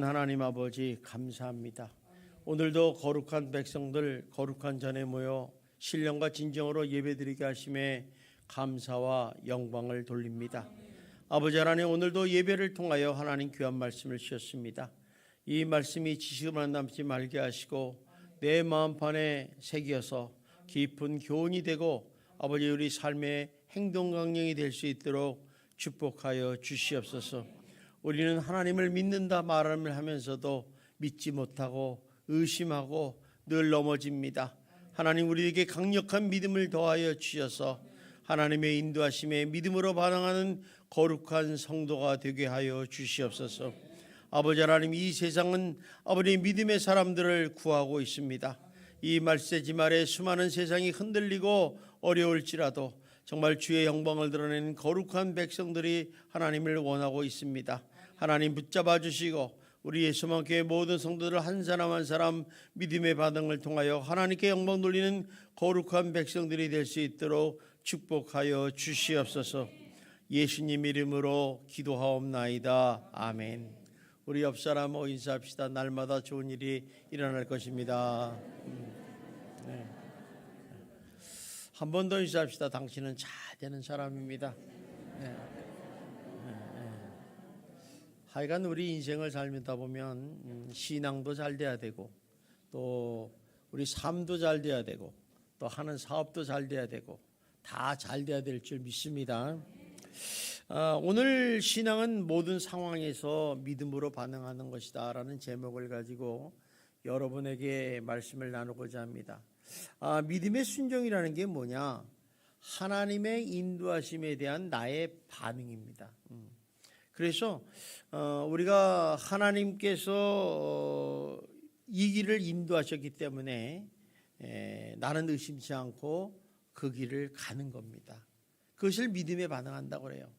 하나님 아버지 감사합니다. 오늘도 거룩한 백성들 거룩한 전에 모여 신령과 진정으로 예배드리게 하심에 감사와 영광을 돌립니다. 아버지 하나님, 오늘도 예배를 통하여 하나님 귀한 말씀을 주셨습니다. 이 말씀이 지식만 남지 말게 하시고 내 마음판에 새겨서 깊은 교훈이 되고 아버지 우리 삶의 행동 강령이 될 수 있도록 축복하여 주시옵소서. 우리는 하나님을 믿는다 말을 하면서도 믿지 못하고 의심하고 늘 넘어집니다. 하나님, 우리에게 강력한 믿음을 더하여 주셔서 하나님의 인도하심에 믿음으로 반응하는 거룩한 성도가 되게 하여 주시옵소서. 아버지 하나님, 이 세상은 아버지 믿음의 사람들을 구하고 있습니다. 이 말세지 말에 수많은 세상이 흔들리고 어려울지라도 정말 주의 영광을 드러내는 거룩한 백성들이 하나님을 원하고 있습니다. 하나님 붙잡아 주시고 우리 예수만 교회 모든 성도들 한 사람 한 사람 믿음의 반응을 통하여 하나님께 영광 돌리는 거룩한 백성들이 될 수 있도록 축복하여 주시옵소서. 예수님 이름으로 기도하옵나이다. 아멘. 우리 옆 사람 인사합시다. 날마다 좋은 일이 일어날 것입니다. 네. 한 번 더 인사합시다. 당신은 잘 되는 사람입니다. 네. 하여간 우리 인생을 살다 보면 신앙도 잘 돼야 되고 또 우리 삶도 잘 돼야 되고 또 하는 사업도 잘 돼야 되고 다 잘 돼야 될 줄 믿습니다. 오늘 신앙은 모든 상황에서 믿음으로 반응하는 것이다 라는 제목을 가지고 여러분에게 말씀을 나누고자 합니다. 믿음의 순종이라는 게 뭐냐? 하나님의 인도하심에 대한 나의 반응입니다. 그래서 우리가 하나님께서 이 길을 인도하셨기 때문에 나는 의심치 않고 그 길을 가는 겁니다. 그것을 믿음에 반응한다고 그래요.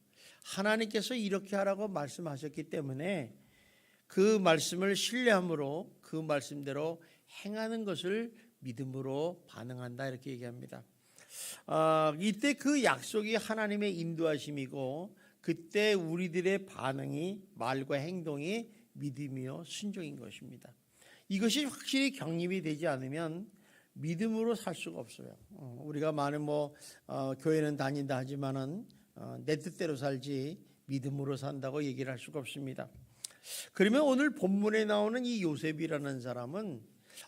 하나님께서 이렇게 하라고 말씀하셨기 때문에 그 말씀을 신뢰함으로 그 말씀대로 행하는 것을 믿음으로 반응한다 이렇게 얘기합니다. 이때 그 약속이 하나님의 인도하심이고 그때 우리들의 반응이 말과 행동이 믿음이요 순종인 것입니다. 이것이 확실히 경립이 되지 않으면 믿음으로 살 수가 없어요. 우리가 많은 교회는 다닌다 하지만은 내 뜻대로 살지 믿음으로 산다고 얘기를 할 수가 없습니다. 그러면 오늘 본문에 나오는 이 요셉이라는 사람은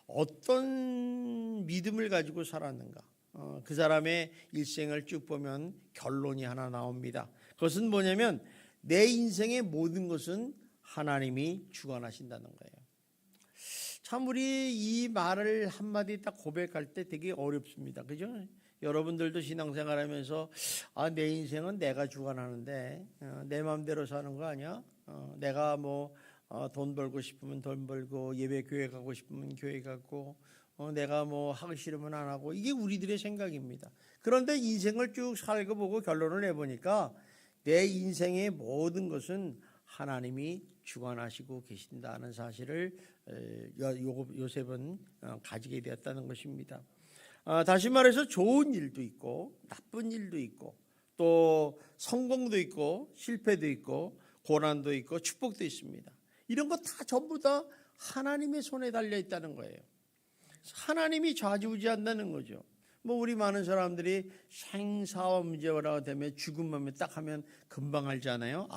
어떤 믿음을 가지고 살았는가? 그 사람의 일생을 쭉 보면 결론이 하나 나옵니다. 그것은 뭐냐면 내 인생의 모든 것은 하나님이 주관하신다는 거예요. 참 우리 이 말을 한마디 딱 고백할 때 되게 어렵습니다. 그죠? 여러분들도 신앙생활하면서 내 인생은 내가 주관하는데 내 마음대로 사는 거 아니야? 내가 돈 벌고 싶으면 돈 벌고 예배 교회 가고 싶으면 교회 가고 내가 하기 싫으면 안 하고 이게 우리들의 생각입니다. 그런데 인생을 쭉 살고 보고 결론을 내보니까 내 인생의 모든 것은 하나님이 주관하시고 계신다는 사실을 요셉은 가지게 되었다는 것입니다. 다시 말해서 좋은 일도 있고 나쁜 일도 있고 또 성공도 있고 실패도 있고 고난도 있고 축복도 있습니다. 이런 거 다 전부 다 하나님의 손에 달려 있다는 거예요. 하나님이 좌지우지한다는 거죠. 우리 많은 사람들이 생사와 문제가 되면 죽음만 딱 하면 금방 알잖아요.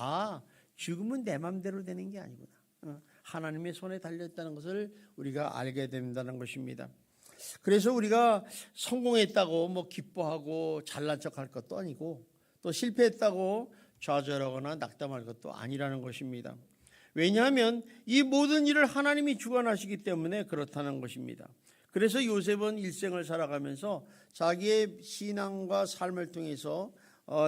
죽음은 내 맘대로 되는 게 아니구나. 하나님의 손에 달려있다는 것을 우리가 알게 된다는 것입니다. 그래서 우리가 성공했다고 기뻐하고 잘난 척할 것도 아니고 또 실패했다고 좌절하거나 낙담할 것도 아니라는 것입니다. 왜냐하면 이 모든 일을 하나님이 주관하시기 때문에 그렇다는 것입니다. 그래서 요셉은 일생을 살아가면서 자기의 신앙과 삶을 통해서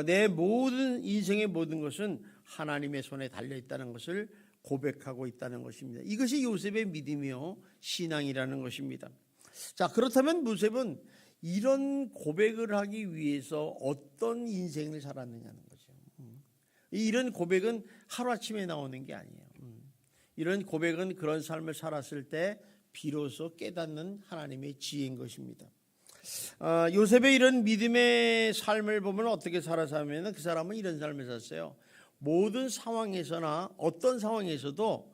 내 모든 인생의 모든 것은 하나님의 손에 달려있다는 것을 고백하고 있다는 것입니다. 이것이 요셉의 믿음이요 신앙이라는 것입니다. 자, 그렇다면 요셉은 이런 고백을 하기 위해서 어떤 인생을 살았느냐는 거죠. 이런 고백은 하루아침에 나오는 게 아니에요. 이런 고백은 그런 삶을 살았을 때 비로소 깨닫는 하나님의 지혜인 것입니다. 요셉의 이런 믿음의 삶을 보면 어떻게 살았냐면 그 사람은 이런 삶을 살았어요. 모든 상황에서나 어떤 상황에서도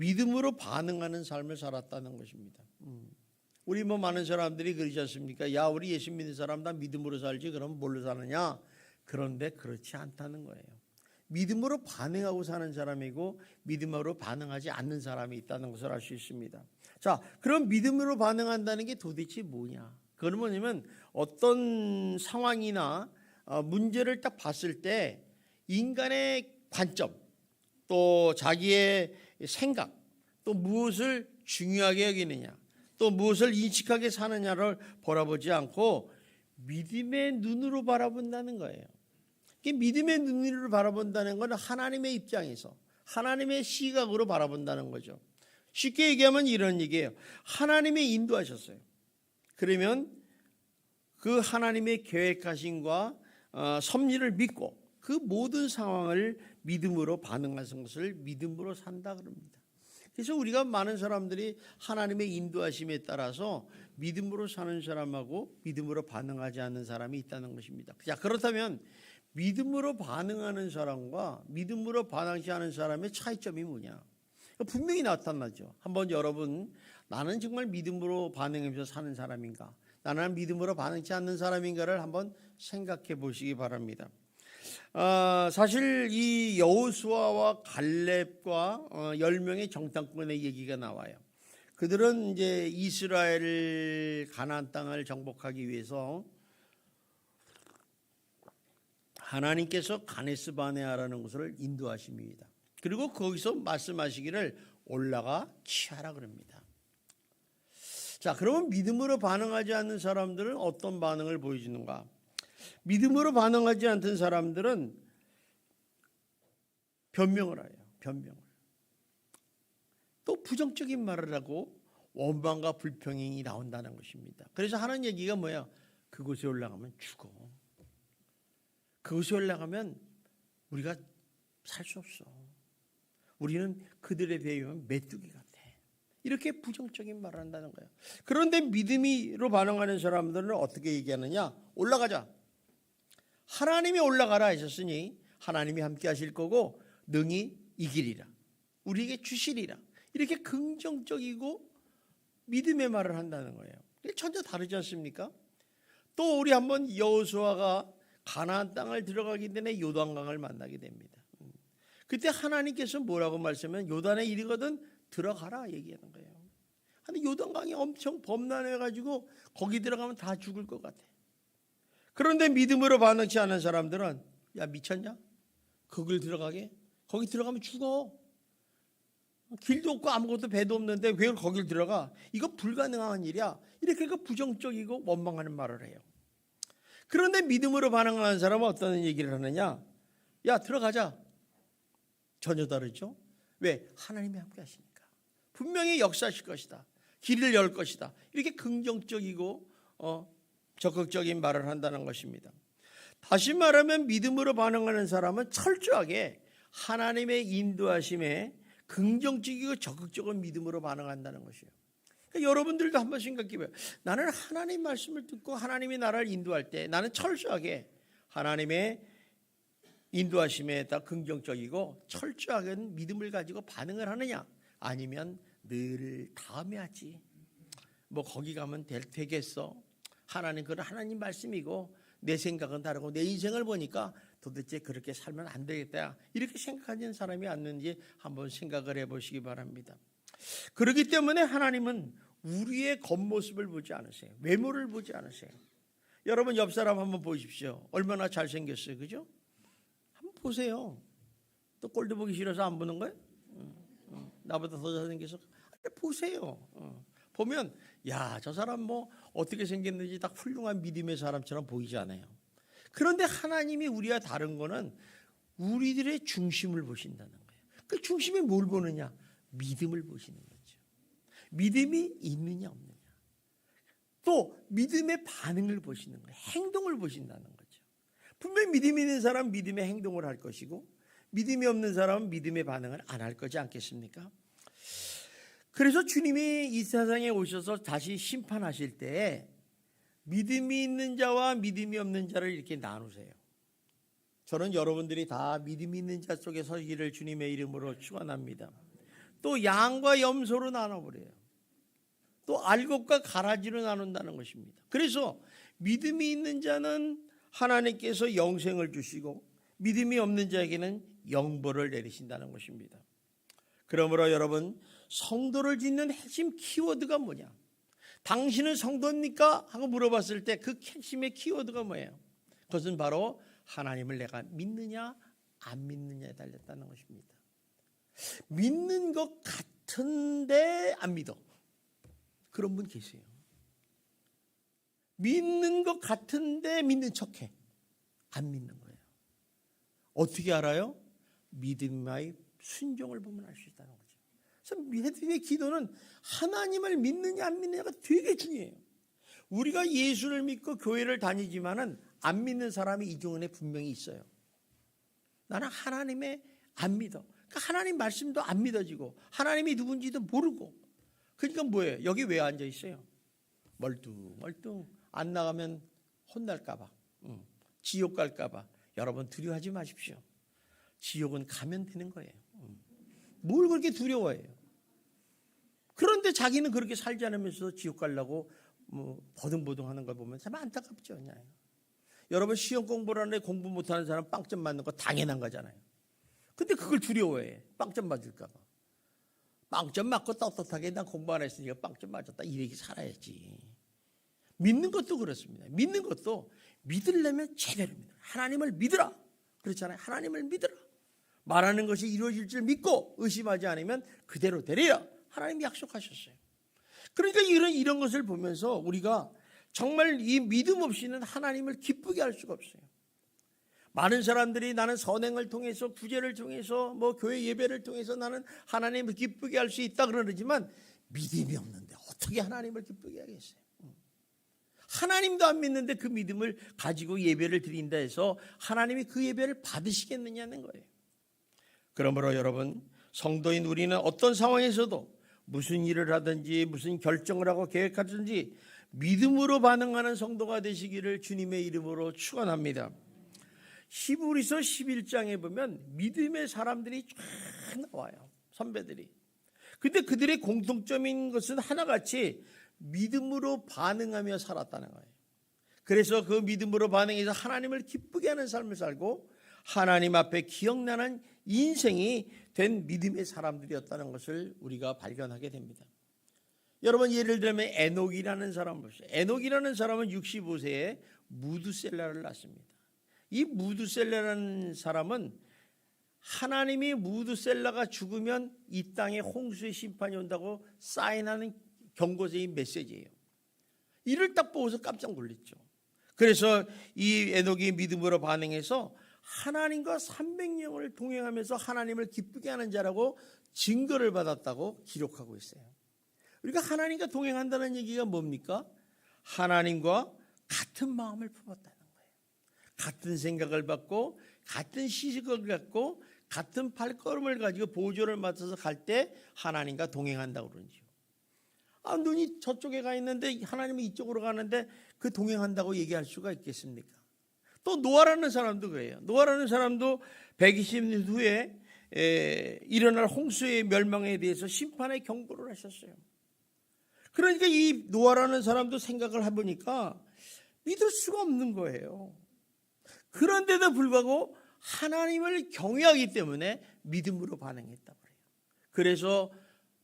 믿음으로 반응하는 삶을 살았다는 것입니다. 우리 뭐 많은 사람들이 그러지 않습니까? 야, 우리 예수 믿는 사람 다 믿음으로 살지 그럼 뭘로 사느냐? 그런데 그렇지 않다는 거예요. 믿음으로 반응하고 사는 사람이고 믿음으로 반응하지 않는 사람이 있다는 것을 알 수 있습니다. 자, 그럼 믿음으로 반응한다는 게 도대체 뭐냐? 그건 뭐냐면 어떤 상황이나 문제를 딱 봤을 때 인간의 관점, 또 자기의 생각, 또 무엇을 중요하게 여기느냐, 또 무엇을 인식하게 사느냐를 바라보지 않고 믿음의 눈으로 바라본다는 거예요. 믿음의 눈으로 바라본다는 것은 하나님의 입장에서 하나님의 시각으로 바라본다는 거죠. 쉽게 얘기하면 이런 얘기예요. 하나님이 인도하셨어요. 그러면 그 하나님의 계획하심과 섭리를 믿고 그 모든 상황을 믿음으로 반응하는 것을 믿음으로 산다 그럽니다. 그래서 우리가 많은 사람들이 하나님의 인도하심에 따라서 믿음으로 사는 사람하고 믿음으로 반응하지 않는 사람이 있다는 것입니다. 자, 그렇다면 믿음으로 반응하는 사람과 믿음으로 반응하지 않는 사람의 차이점이 뭐냐? 분명히 나타나죠. 한번 여러분, 나는 정말 믿음으로 반응하면서 사는 사람인가? 나는 믿음으로 반응하지 않는 사람인가를 한번 생각해 보시기 바랍니다. 사실 이 여호수아와 갈렙과 10명의 정탐꾼의 얘기가 나와요. 그들은 이제 이스라엘 가나안 땅을 정복하기 위해서 하나님께서 가데스 바네아라는 곳을 인도하십니다. 그리고 거기서 말씀하시기를 올라가 취하라 그럽니다. 자, 그러면 믿음으로 반응하지 않는 사람들은 어떤 반응을 보여주는가? 믿음으로 반응하지 않던 사람들은 변명을 해요. 변명을. 또 부정적인 말을 하고 원망과 불평이 나온다는 것입니다. 그래서 하는 얘기가 뭐야? 그곳에 올라가면 죽어. 그곳에 올라가면 우리가 살 수 없어. 우리는 그들에 비하면 메뚜기 같아. 이렇게 부정적인 말을 한다는 거예요. 그런데 믿음으로 반응하는 사람들은 어떻게 얘기하느냐? 올라가자. 하나님이 올라가라 하셨으니 하나님이 함께 하실 거고 능히 이기리라. 우리에게 주시리라. 이렇게 긍정적이고 믿음의 말을 한다는 거예요. 전혀 다르지 않습니까? 또 우리 한번 여호수아가 가나안 땅을 들어가기 전에 요단강을 만나게 됩니다. 그때 하나님께서 뭐라고 말씀하면 요단에 이르거든 들어가라 얘기하는 거예요. 근데 요단강이 엄청 범람해가지고 거기 들어가면 다 죽을 것 같아. 그런데 믿음으로 반응치 않은 사람들은 야 미쳤냐? 거길 들어가게? 거기 들어가면 죽어. 길도 없고 아무것도 배도 없는데 왜 거길 들어가? 이거 불가능한 일이야. 이렇게 부정적이고 원망하는 말을 해요. 그런데 믿음으로 반응하는 사람은 어떤 얘기를 하느냐? 야 들어가자. 전혀 다르죠. 왜? 하나님이 함께 하시니까. 분명히 역사하실 것이다. 길을 열 것이다. 이렇게 긍정적이고 적극적인 말을 한다는 것입니다. 다시 말하면 믿음으로 반응하는 사람은 철저하게 하나님의 인도하심에 긍정적이고 적극적인 믿음으로 반응한다는 것이에요. 그러니까 여러분들도 한번 생각해봐요. 나는 하나님 말씀을 듣고 하나님이 나를 인도할 때 나는 철저하게 하나님의 인도하심에 따라 긍정적이고 철저하게 믿음을 가지고 반응을 하느냐, 아니면 늘 다음에 하지, 뭐 거기 가면 되겠어, 하나님 그건 하나님 말씀이고 내 생각은 다르고 내 인생을 보니까 도대체 그렇게 살면 안 되겠다, 이렇게 생각하는 사람이 없는지 한번 생각을 해보시기 바랍니다. 그렇기 때문에 하나님은 우리의 겉모습을 보지 않으세요. 외모를 보지 않으세요. 여러분 옆 사람 한번 보십시오. 얼마나 잘생겼어요, 그죠? 한번 보세요. 또 꼴도 보기 싫어서 안 보는 거예요? 나보다 더 잘생겨서 보세요. 보면 야, 저 사람 뭐 어떻게 생겼는지 딱 훌륭한 믿음의 사람처럼 보이지 않아요. 그런데 하나님이 우리와 다른 거는 우리들의 중심을 보신다는 거예요. 그 중심에 뭘 보느냐? 믿음을 보시는 거죠. 믿음이 있느냐 없느냐. 또 믿음의 반응을 보시는 거예요. 행동을 보신다는 거죠. 분명히 믿음이 있는 사람은 믿음의 행동을 할 것이고 믿음이 없는 사람은 믿음의 반응을 안 할 거지 않겠습니까? 그래서 주님이 이 세상에 오셔서 다시 심판하실 때 믿음이 있는 자와 믿음이 없는 자를 이렇게 나누세요. 저는 여러분들이 다 믿음이 있는 자 속에 서기를 주님의 이름으로 축원합니다. 또 양과 염소로 나눠버려요. 또 알곡과 가라지로 나눈다는 것입니다. 그래서 믿음이 있는 자는 하나님께서 영생을 주시고 믿음이 없는 자에게는 영벌을 내리신다는 것입니다. 그러므로 여러분, 성도를 짓는 핵심 키워드가 뭐냐? 당신은 성도입니까? 하고 물어봤을 때 그 핵심의 키워드가 뭐예요? 그것은 바로 하나님을 내가 믿느냐 안 믿느냐에 달렸다는 것입니다. 믿는 것 같은데 안 믿어. 그런 분 계세요. 믿는 것 같은데 믿는 척해. 안 믿는 거예요. 어떻게 알아요? 믿음의 순종을 보면 알 수 있다는 거죠. 그래서 믿음의 기도는 하나님을 믿느냐 안 믿느냐가 되게 중요해요. 우리가 예수를 믿고 교회를 다니지만은 안 믿는 사람이 이 중에 분명히 있어요. 나는 하나님의 안 믿어. 그러니까 하나님 말씀도 안 믿어지고 하나님이 누군지도 모르고. 그러니까 뭐예요? 여기 왜 앉아 있어요? 멀뚱 안 나가면 혼날까 봐. 지옥 갈까 봐. 여러분 두려워하지 마십시오. 지옥은 가면 되는 거예요. 뭘 그렇게 두려워해요? 그런데 자기는 그렇게 살지 않으면서 지옥 가려고 버둥버둥하는 걸 보면 참 안타깝죠. 여러분 시험 공부를 하는데 공부 못하는 사람 빵점 맞는 거 당연한 거잖아요. 근데 그걸 두려워해. 빵점 맞을까 봐. 빵점 맞고 떳떳하게 난 공부 안 했으니까 빵점 맞았다 이렇게 살아야지. 믿는 것도 그렇습니다. 믿는 것도 믿으려면 제대로 믿어라. 하나님을 믿으라. 그렇잖아요. 하나님을 믿으라. 말하는 것이 이루어질 줄 믿고 의심하지 않으면 그대로 되리라. 하나님이 약속하셨어요. 그러니까 이런 것을 보면서 우리가 정말 이 믿음 없이는 하나님을 기쁘게 할 수가 없어요. 많은 사람들이 나는 선행을 통해서 구제를 통해서 교회 예배를 통해서 나는 하나님을 기쁘게 할 수 있다 그러지만 믿음이 없는데 어떻게 하나님을 기쁘게 하겠어요? 하나님도 안 믿는데 그 믿음을 가지고 예배를 드린다 해서 하나님이 그 예배를 받으시겠느냐는 거예요. 그러므로 여러분, 성도인 우리는 어떤 상황에서도 무슨 일을 하든지 무슨 결정을 하고 계획하든지 믿음으로 반응하는 성도가 되시기를 주님의 이름으로 축원합니다. 히브리서 11장에 보면 믿음의 사람들이 쫙 나와요. 선배들이. 근데 그들의 공통점인 것은 하나같이 믿음으로 반응하며 살았다는 거예요. 그래서 그 믿음으로 반응해서 하나님을 기쁘게 하는 삶을 살고 하나님 앞에 기억나는 인생이 된 믿음의 사람들이었다는 것을 우리가 발견하게 됩니다. 여러분 예를 들면 에녹이라는 사람을 보세요. 에녹이라는 사람은 65세에 무두셀라를 낳습니다. 이 무두셀라라는 사람은 하나님이 무두셀라가 죽으면 이 땅에 홍수의 심판이 온다고 사인하는 경고적인 메시지예요. 이를 딱 보고서 깜짝 놀랐죠. 그래서 이 에녹이 믿음으로 반응해서 하나님과 300년을 동행하면서 하나님을 기쁘게 하는 자라고 증거를 받았다고 기록하고 있어요. 우리가 하나님과 동행한다는 얘기가 뭡니까? 하나님과 같은 마음을 품었다는 거예요. 같은 생각을 받고 같은 시식을 갖고 같은 발걸음을 가지고 보조를 맡아서 갈 때 하나님과 동행한다고 그러죠. 눈이 저쪽에 가 있는데 하나님이 이쪽으로 가는데 그 동행한다고 얘기할 수가 있겠습니까? 또 노아라는 사람도 그래요. 노아라는 사람도 120년 후에 일어날 홍수의 멸망에 대해서 심판의 경고를 하셨어요. 그러니까 이 노아라는 사람도 생각을 해보니까 믿을 수가 없는 거예요. 그런데도 불구하고 하나님을 경외하기 때문에 믿음으로 반응했다고 그래요. 그래서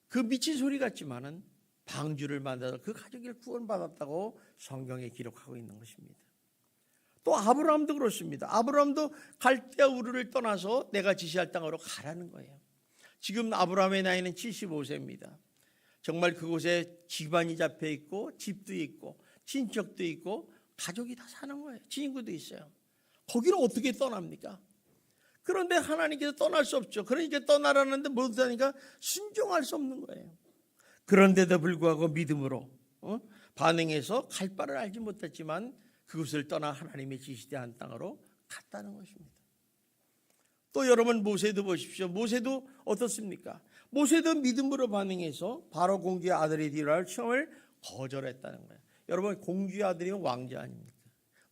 그 미친 소리 같지만은 방주를 만들어서 그 가족을 구원받았다고 성경에 기록하고 있는 것입니다. 또 아브라함도 그렇습니다. 아브라함도 갈대아 우르를 떠나서 내가 지시할 땅으로 가라는 거예요. 지금 아브라함의 나이는 75세입니다. 정말 그곳에 기반이 잡혀 있고 집도 있고 친척도 있고 가족이 다 사는 거예요. 친구도 있어요. 거기를 어떻게 떠납니까? 그런데 하나님께서 떠날 수 없죠. 그러니까 떠나라는데 못하니까 순종할 수 없는 거예요. 그런데도 불구하고 믿음으로 반응해서 갈 바를 알지 못했지만 그것을 떠나 하나님의 지시대한 땅으로 갔다는 것입니다. 또 여러분 모세도 보십시오. 모세도 어떻습니까? 모세도 믿음으로 반응해서 바로 공주의 아들이 되리라 시험을 거절했다는 거예요. 여러분 공주의 아들이면 왕자 아닙니까?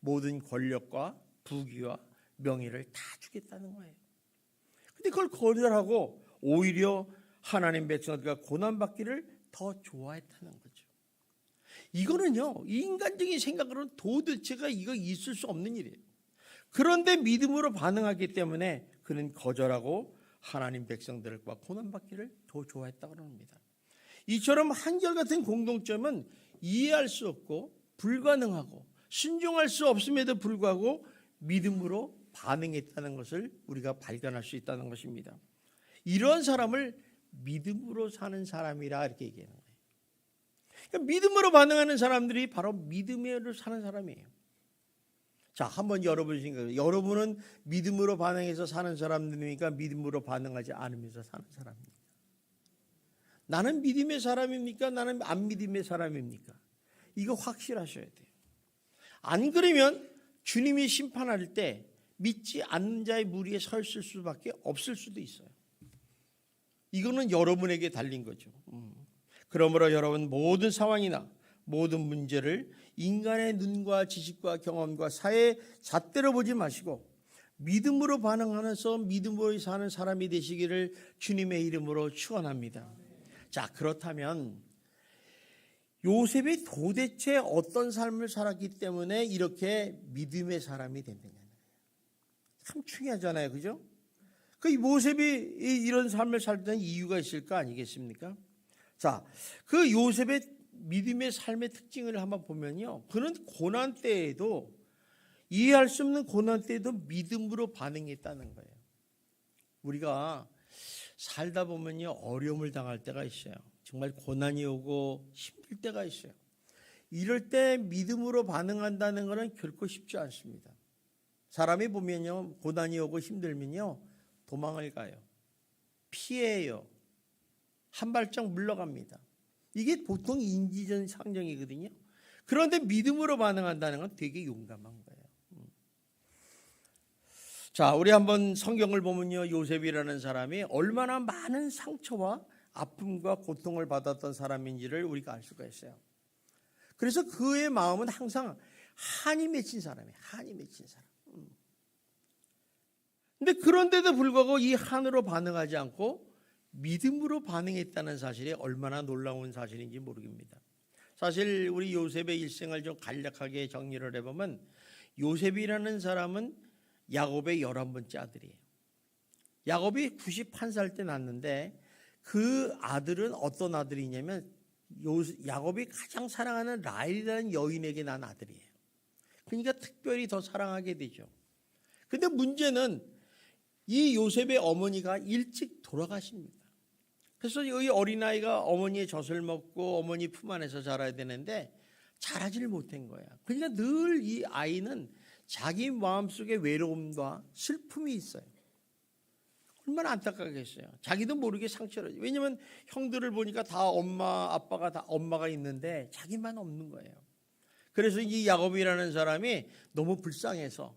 모든 권력과 부귀와 명예를 다 주겠다는 거예요. 근데 그걸 거절하고 오히려 하나님 백성들과 고난받기를 더 좋아했다는 거죠. 이거는요, 인간적인 생각으로는 도대체가 이거 있을 수 없는 일이에요. 그런데 믿음으로 반응하기 때문에 그는 거절하고 하나님 백성들과 고난받기를 더 좋아했다고 합니다. 이처럼 한결같은 공동점은 이해할 수 없고 불가능하고 순종할 수 없음에도 불구하고 믿음으로 반응했다는 것을 우리가 발견할 수 있다는 것입니다. 이런 사람을 믿음으로 사는 사람이라 이렇게 얘기하는 거예요. 그러니까 믿음으로 반응하는 사람들이 바로 믿음으로 사는 사람이에요. 자, 한번 여러분 생각해요. 여러분은 믿음으로 반응해서 사는 사람들이니까 믿음으로 반응하지 않으면서 사는 사람입니까? 나는 믿음의 사람입니까? 나는 안 믿음의 사람입니까? 이거 확실하셔야 돼요. 안 그러면 주님이 심판할 때 믿지 않는 자의 무리에 서 있을 수밖에 없을 수도 있어요. 이거는 여러분에게 달린 거죠. 그러므로 여러분 모든 상황이나 모든 문제를 인간의 눈과 지식과 경험과 사회의 잣대로 보지 마시고 믿음으로 반응하면서 믿음으로 사는 사람이 되시기를 주님의 이름으로 축원합니다. 자, 그렇다면 요셉이 도대체 어떤 삶을 살았기 때문에 이렇게 믿음의 사람이 됐느냐. 참 중요하잖아요. 그죠? 그 요셉이 이런 삶을 살던 이유가 있을 거 아니겠습니까? 자, 그 요셉의 믿음의 삶의 특징을 한번 보면요. 그는 고난 때에도 이해할 수 없는 고난 때에도 믿음으로 반응했다는 거예요. 우리가 살다 보면요. 어려움을 당할 때가 있어요. 정말 고난이 오고 힘들 때가 있어요. 이럴 때 믿음으로 반응한다는 것은 결코 쉽지 않습니다. 사람이 보면요. 고난이 오고 힘들면요. 도망을 가요. 피해요. 한 발짝 물러갑니다. 이게 보통 인지전 상정이거든요. 그런데 믿음으로 반응한다는 건 되게 용감한 거예요. 자, 우리 한번 성경을 보면요. 요셉이라는 사람이 얼마나 많은 상처와 아픔과 고통을 받았던 사람인지를 우리가 알 수가 있어요. 그래서 그의 마음은 항상 한이 맺힌 사람이에요. 한이 맺힌 사람. 근데 그런데도 불구하고 이 한으로 반응하지 않고 믿음으로 반응했다는 사실이 얼마나 놀라운 사실인지 모르겠습니다. 사실 우리 요셉의 일생을 좀 간략하게 정리를 해보면 요셉이라는 사람은 야곱의 11번째 아들이에요. 야곱이 91살 때 낳았는데 그 아들은 어떤 아들이냐면 야곱이 가장 사랑하는 라헬이라는 여인에게 난 아들이에요. 그러니까 특별히 더 사랑하게 되죠. 근데 문제는 이 요셉의 어머니가 일찍 돌아가십니다. 그래서 이 어린아이가 어머니의 젖을 먹고 어머니 품 안에서 자라야 되는데 자라지를 못한 거야. 그러니까 늘 이 아이는 자기 마음속에 외로움과 슬픔이 있어요. 얼마나 안타깝겠어요. 자기도 모르게 상처를. 왜냐하면 형들을 보니까 다 아빠가 다 엄마가 있는데 자기만 없는 거예요. 그래서 이 야곱이라는 사람이 너무 불쌍해서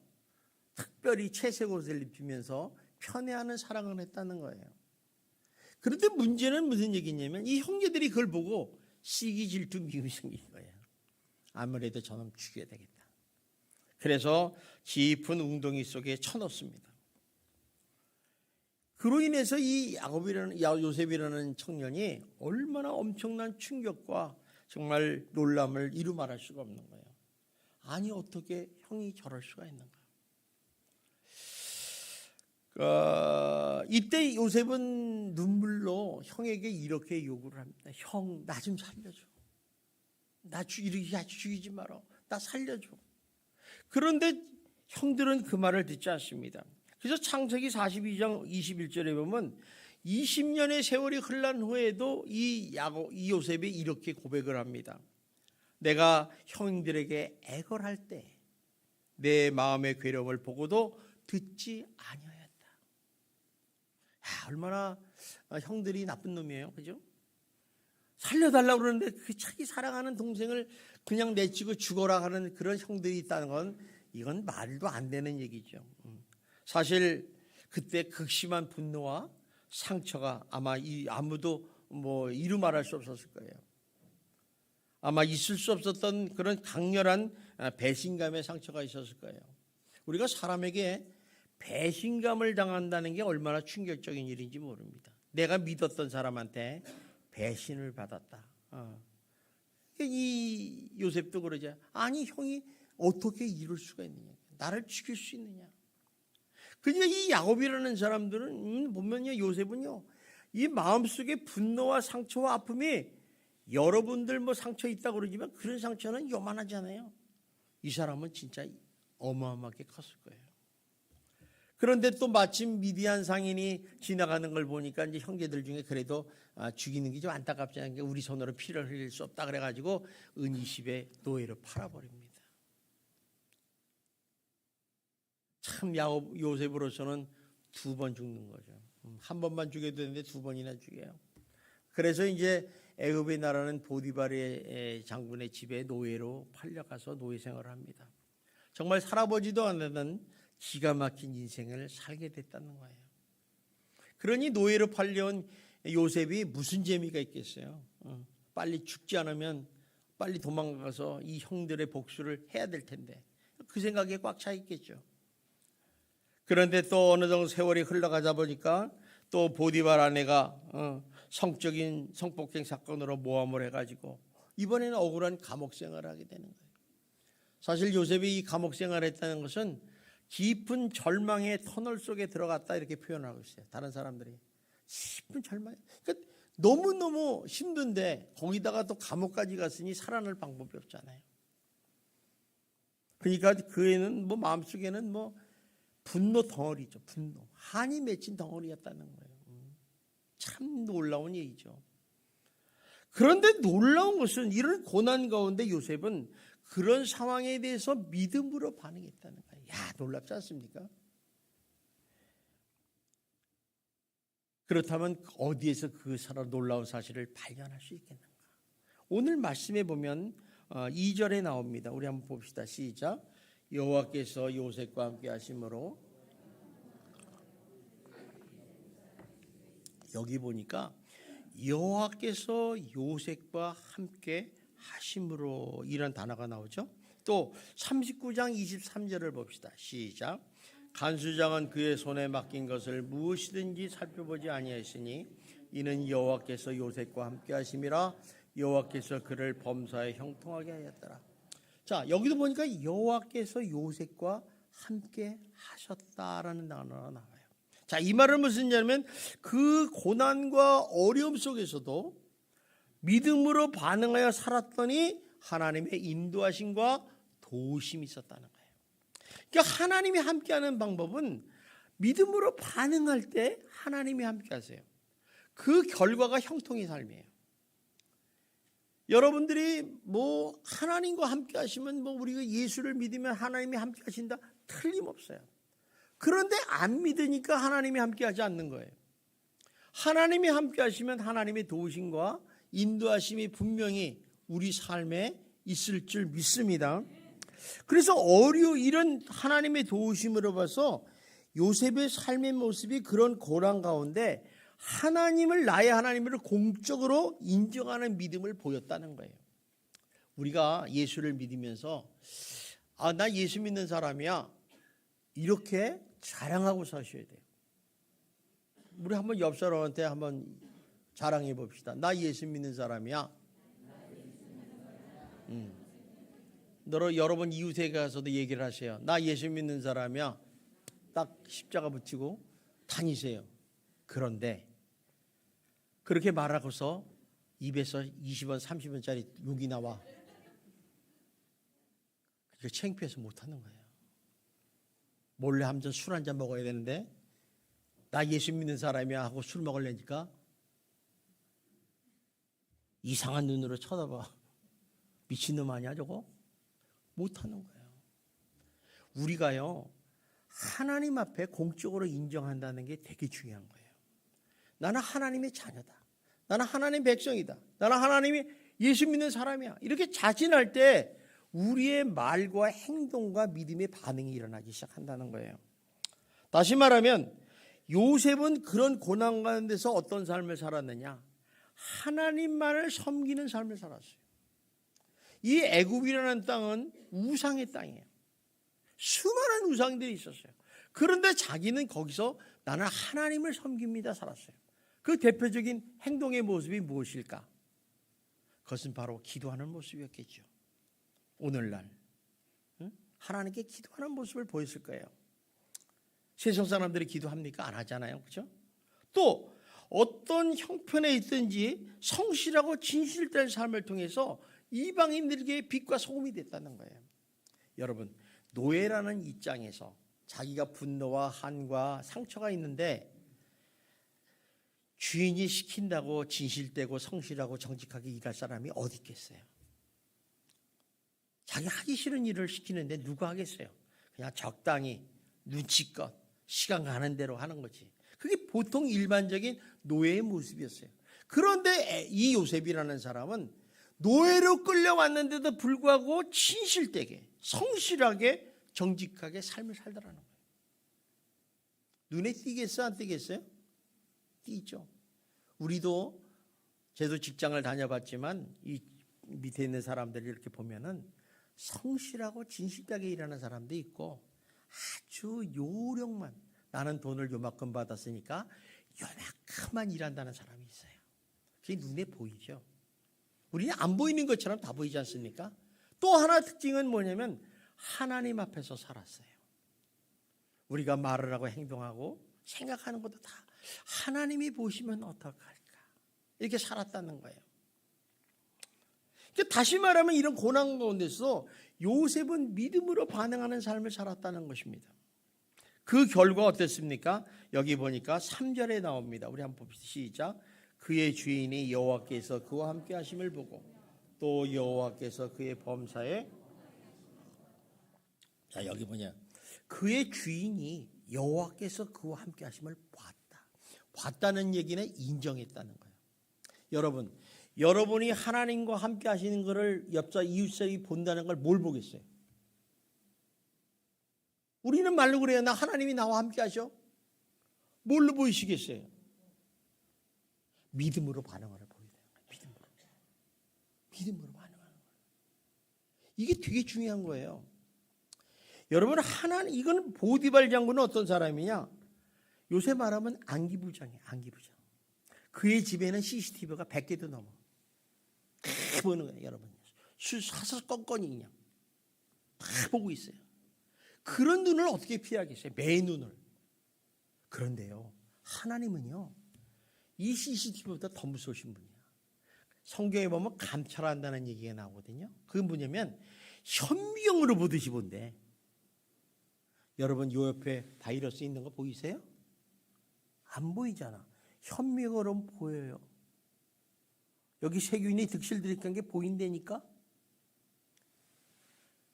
특별히 채색 옷을 입히면서 편애하는 사랑을 했다는 거예요. 그런데 문제는 무슨 얘기냐면 이 형제들이 그걸 보고 시기 질투 미움이 생긴 거예요. 아무래도 저놈 죽여야 되겠다. 그래서 깊은 웅덩이 속에 쳐넣습니다. 그로 인해서 이 요셉이라는 청년이 얼마나 엄청난 충격과 정말 놀람을 이루 말할 수가 없는 거예요. 아니 어떻게 형이 저럴 수가 있는가. 이때 요셉은 눈물로 형에게 이렇게 요구를 합니다. 형, 나 좀 살려줘. 나 죽이지 마라. 나 살려줘. 그런데 형들은 그 말을 듣지 않습니다. 그래서 창세기 42장 21절에 보면 20년의 세월이 흘러난 후에도 이 요셉이 이렇게 고백을 합니다. 내가 형들에게 애걸할 때 내 마음의 괴로움을 보고도 듣지 아니하였다. 얼마나 형들이 나쁜 놈이에요. 그죠? 살려달라고 그러는데 그 자기 사랑하는 동생을 그냥 내치고 죽어라 하는 그런 형들이 있다는 건 이건 말도 안 되는 얘기죠. 사실 그때 극심한 분노와 상처가 아마 아무도 이루 말할 수 없었을 거예요. 아마 있을 수 없었던 그런 강렬한 배신감의 상처가 있었을 거예요. 우리가 사람에게 배신감을 당한다는 게 얼마나 충격적인 일인지 모릅니다. 내가 믿었던 사람한테 배신을 받았다. 이 요셉도 그러죠. 아니 형이 어떻게 이럴 수가 있느냐. 나를 죽일 수 있느냐. 그러니까 이 야곱이라는 사람들은 보면요, 요셉은요, 이 마음속에 분노와 상처와 아픔이 여러분들 뭐 상처 있다고 그러지만 그런 상처는 요만하지 않아요. 이 사람은 진짜 어마어마하게 컸을 거예요. 그런데 또 마침 미디안 상인이 지나가는 걸 보니까 이제 형제들 중에 그래도 죽이는 게 좀 안타깝지 않게 우리 손으로 피를 흘릴 수 없다 그래가지고 은20에 노예로 팔아버립니다. 참 요셉으로서는 2번 죽는 거죠. 한 번만 죽여도 되는데 2번이나 죽여요. 그래서 이제 애굽의 나라는 보디발의 장군의 집에 노예로 팔려가서 노예 생활을 합니다. 정말 살아보지도 않는 기가 막힌 인생을 살게 됐다는 거예요. 그러니 노예로 팔려온 요셉이 무슨 재미가 있겠어요. 빨리 죽지 않으면 빨리 도망가서 이 형들의 복수를 해야 될 텐데 그 생각에 꽉 차 있겠죠. 그런데 또 어느 정도 세월이 흘러가다 보니까 또 보디발 아내가 성적인 성폭행 사건으로 모함을 해가지고 이번에는 억울한 감옥 생활을 하게 되는 거예요. 사실 요셉이 이 감옥 생활을 했다는 것은 깊은 절망의 터널 속에 들어갔다 이렇게 표현하고 있어요. 다른 사람들이 깊은 절망. 그러니까 너무너무 힘든데 거기다가 또 감옥까지 갔으니 살아날 방법이 없잖아요. 그러니까 그 애는 뭐 마음속에는 뭐 분노 덩어리죠. 분노. 한이 맺힌 덩어리였다는 거예요. 참 놀라운 얘기죠. 그런데 놀라운 것은 이런 고난 가운데 요셉은 그런 상황에 대해서 믿음으로 반응했다는 거예요. 야, 놀랍지 않습니까? 그렇다면 어디에서 그 놀라운 사실을 발견할 수 있겠는가? 오늘 말씀에 보면 2절에 나옵니다. 우리 한번 봅시다. 시작. 여호와께서 요셉과 함께 하심으로. 여기 보니까 여호와께서 요셉과 함께 하심으로 이런 단어가 나오죠. 또 39장 23절을 봅시다. 시작. 간수장은 그의 손에 맡긴 것을 무엇이든지 살펴보지 아니하시니 이는 여호와께서 요셉과 함께 하심이라. 여호와께서 그를 범사에 형통하게 하였더라. 자, 여기도 보니까 여호와께서 요셉과 함께 하셨다라는 단어가 나와요. 자, 이 말은 무슨 얘기냐면 그 고난과 어려움 속에서도 믿음으로 반응하여 살았더니 하나님의 인도하심과 도우심이 있었다는 거예요. 그러니까 하나님이 함께하는 방법은 믿음으로 반응할 때 하나님이 함께하세요. 그 결과가 형통의 삶이에요. 여러분들이 뭐 하나님과 함께 하시면 뭐 우리가 예수를 믿으면 하나님이 함께 하신다? 틀림없어요. 그런데 안 믿으니까 하나님이 함께 하지 않는 거예요. 하나님이 함께 하시면 하나님의 도우심과 인도하심이 분명히 우리 삶에 있을 줄 믿습니다. 그래서 이런 하나님의 도우심으로 봐서 요셉의 삶의 모습이 그런 고난 가운데 나의 하나님을 공적으로 인정하는 믿음을 보였다는 거예요. 우리가 예수를 믿으면서 나 예수 믿는 사람이야 이렇게 자랑하고 사셔야 돼요. 우리 한번 옆 사람한테 한번 자랑해 봅시다. 나 예수 믿는 사람이야. 여러분 이웃에 가서도 얘기를 하세요. 나 예수 믿는 사람이야. 딱 십자가 붙이고 다니세요. 그런데 그렇게 말하고서 입에서 20원 30원짜리 욕이 나와. 그러니까 창피해서 못하는 거예요. 몰래 술 한 잔 먹어야 되는데 나 예수 믿는 사람이야 하고 술 먹으려니까 이상한 눈으로 쳐다봐. 미친놈 아니야 저거? 못하는 거예요. 우리가요 하나님 앞에 공적으로 인정한다는 게 되게 중요한 거예요. 나는 하나님의 자녀다. 나는 하나님의 백성이다. 나는 하나님이 예수 믿는 사람이야. 이렇게 자진할 때 우리의 말과 행동과 믿음의 반응이 일어나기 시작한다는 거예요. 다시 말하면 요셉은 그런 고난 가운데서 어떤 삶을 살았느냐? 하나님만을 섬기는 삶을 살았어요. 이 애굽이라는 땅은 우상의 땅이에요. 수많은 우상들이 있었어요. 그런데 자기는 거기서 나는 하나님을 섬깁니다 살았어요. 그 대표적인 행동의 모습이 무엇일까? 그것은 바로 기도하는 모습이었겠죠. 오늘날 하나님께 기도하는 모습을 보였을 거예요. 세상 사람들이 기도합니까? 안 하잖아요. 그렇죠? 또 어떤 형편에 있든지 성실하고 진실된 삶을 통해서 이방인들에게 빛과 소금이 됐다는 거예요. 여러분, 노예라는 입장에서 자기가 분노와 한과 상처가 있는데 주인이 시킨다고 진실되고 성실하고 정직하게 일할 사람이 어디 있겠어요? 자기 하기 싫은 일을 시키는데 누가 하겠어요? 그냥 적당히 눈치껏 시간 가는 대로 하는 거지. 그게 보통 일반적인 노예의 모습이었어요. 그런데 이 요셉이라는 사람은 노예로 끌려왔는데도 불구하고 진실되게 성실하게 정직하게 삶을 살더라는 거예요. 눈에 띄겠어요? 안 띄겠어요? 띄죠. 우리도 저도 직장을 다녀봤지만 이 밑에 있는 사람들이 이렇게 보면은 성실하고 진실하게 일하는 사람도 있고 아주 요령만 나는 돈을 요만큼 받았으니까 요만큼만 일한다는 사람이 있어요. 그게 눈에 보이죠. 우리는 안 보이는 것처럼 다 보이지 않습니까? 또 하나 특징은 뭐냐면 하나님 앞에서 살았어요. 우리가 말을 하고 행동하고 생각하는 것도 다 하나님이 보시면 어떡할까? 이렇게 살았다는 거예요. 다시 말하면 이런 고난 가운데서 요셉은 믿음으로 반응하는 삶을 살았다는 것입니다. 그 결과 어땠습니까? 여기 보니까 3절에 나옵니다. 우리 한번 봅시다. 시작. 그의 주인이 여호와께서 그와 함께 하심을 보고 또 여호와께서 그의 범사에 자 여기 뭐냐? 그의 주인이 여호와께서 그와 함께 하심을 봤다. 봤다는 얘기는 인정했다는 거예요. 여러분이 하나님과 함께 하시는 것을 옆자 이웃사람이 본다는 걸 뭘 보겠어요? 우리는 말로 그래요. 나 하나님이 나와 함께 하셔. 뭘로 보이시겠어요? 믿음으로 반응을 보여야 돼요. 믿음으로 반응하는 거예요. 이게 되게 중요한 거예요. 여러분 하나님 이건 보디발 장군은 어떤 사람이냐? 요새 말하면 안기부장이에요. 안기부장. 그의 집에는 CCTV가 100개도 넘어. 다 보는 거예요. 여러분. 사사건건이 그냥 다 보고 있어요. 그런 눈을 어떻게 피하겠어요? 매 눈을. 그런데요. 하나님은요. 이 CCTV보다 더 무서우신 분이야. 성경에 보면 감찰한다는 얘기가 나오거든요. 그건 뭐냐면 현미경으로 보듯이 본대. 여러분 요 옆에 바이러스 있는 거 보이세요? 안 보이잖아. 현미경으로 보여요. 여기 세균이 득실들이한 게 보인다니까?